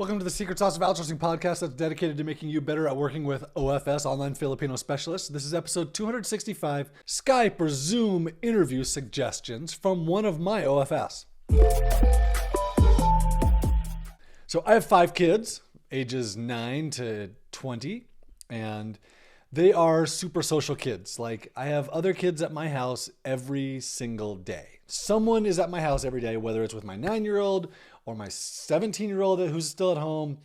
Welcome to the Secret Sauce of Outsourcing podcast that's dedicated to making you better at working with OFS, Online Filipino Specialists. This is episode 265, Skype or Zoom interview suggestions from one of my OFS. So I have 5 kids, ages 9 to 20, and they are super social kids. Like, I have other kids at my house every single day. Someone is at my house every day, whether it's with my 9-year-old or my 17-year-old who's still at home.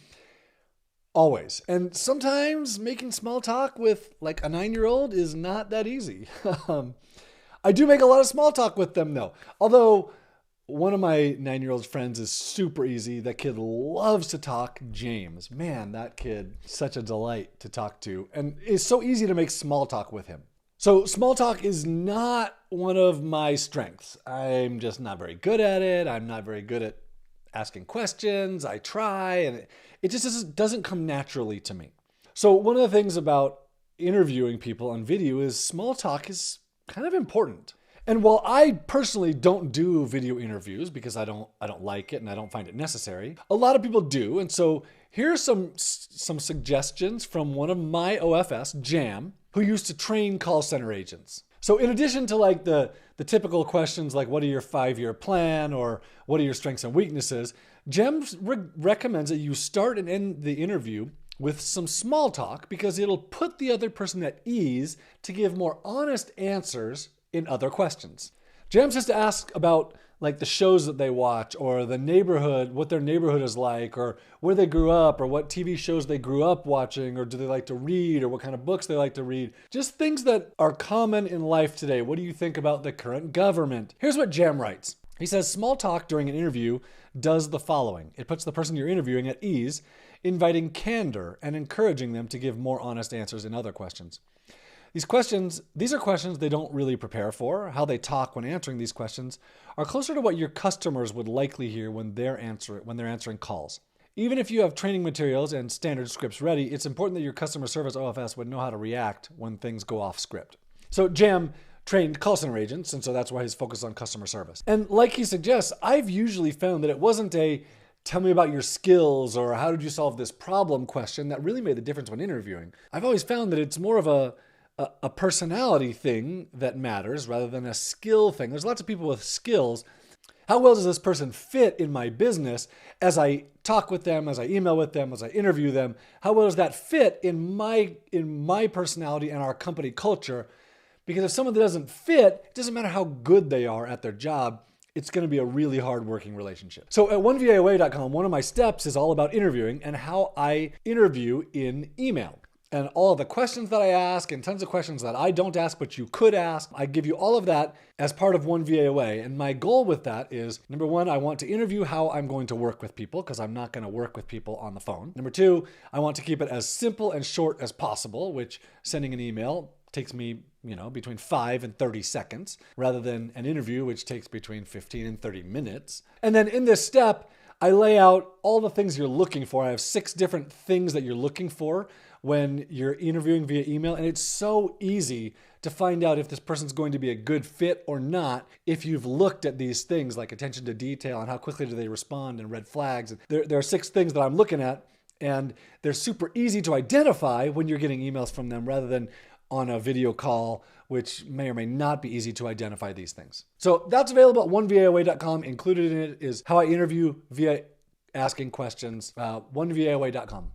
Always. And sometimes making small talk with like a 9-year-old is not that easy. I do make a lot of small talk with them though. Although one of my 9-year-old friends is super easy. That kid loves to talk. James. Man, that kid, such a delight to talk to. And it's so easy to make small talk with him. So small talk is not one of my strengths. I'm just not very good at it. I'm not very good at asking questions. I try, and it just doesn't come naturally to me. So one of the things about interviewing people on video is small talk is kind of important. And while I personally don't do video interviews because I don't like it and I don't find it necessary, a lot of people do. And so here are some suggestions from one of my OFS, Jam, who used to train call center agents. So in addition to like the typical questions like what are your 5-year plan or what are your strengths and weaknesses, Jam recommends that you start and end the interview with some small talk because it'll put the other person at ease to give more honest answers in other questions. Jam says to ask about like the shows that they watch or the neighborhood, what their neighborhood is like or where they grew up or what TV shows they grew up watching or do they like to read or what kind of books they like to read. Just things that are common in life today. What do you think about the current government? Here's what Jam writes. He says, small talk during an interview does the following. It puts the person you're interviewing at ease, inviting candor and encouraging them to give more honest answers in other questions. These are questions they don't really prepare for. How they talk when answering these questions are closer to what your customers would likely hear when they're answering calls. Even if you have training materials and standard scripts ready, it's important that your customer service OFS would know how to react when things go off script. So Jam trained call center agents, and so that's why he's focused on customer service. And like he suggests, I've usually found that it wasn't a tell me about your skills or how did you solve this problem question that really made the difference when interviewing. I've always found that it's more of a personality thing that matters rather than a skill thing. There's lots of people with skills. How well does this person fit in my business as I talk with them, as I email with them, as I interview them? How well does that fit in my personality and our company culture? Because if someone that doesn't fit, it doesn't matter how good they are at their job, it's going to be a really hard working relationship. So at oneviaaway.com, one of my steps is all about interviewing and how I interview in email. And all of the questions that I ask and tons of questions that I don't ask, but you could ask, I give you all of that as part of One VA Away. And my goal with that is, number 1, I want to interview how I'm going to work with people because I'm not going to work with people on the phone. Number 2, I want to keep it as simple and short as possible, which sending an email takes me, between 5 and 30 seconds rather than an interview, which takes between 15 and 30 minutes. And then in this step, I lay out all the things you're looking for. I have 6 different things that you're looking for when you're interviewing via email. And it's so easy to find out if this person's going to be a good fit or not if you've looked at these things like attention to detail and how quickly do they respond and red flags. There are 6 things that I'm looking at, and they're super easy to identify when you're getting emails from them rather than on a video call, which may or may not be easy to identify these things. So that's available at oneviaaway.com. Included in it is how I interview via asking questions, oneviaaway.com.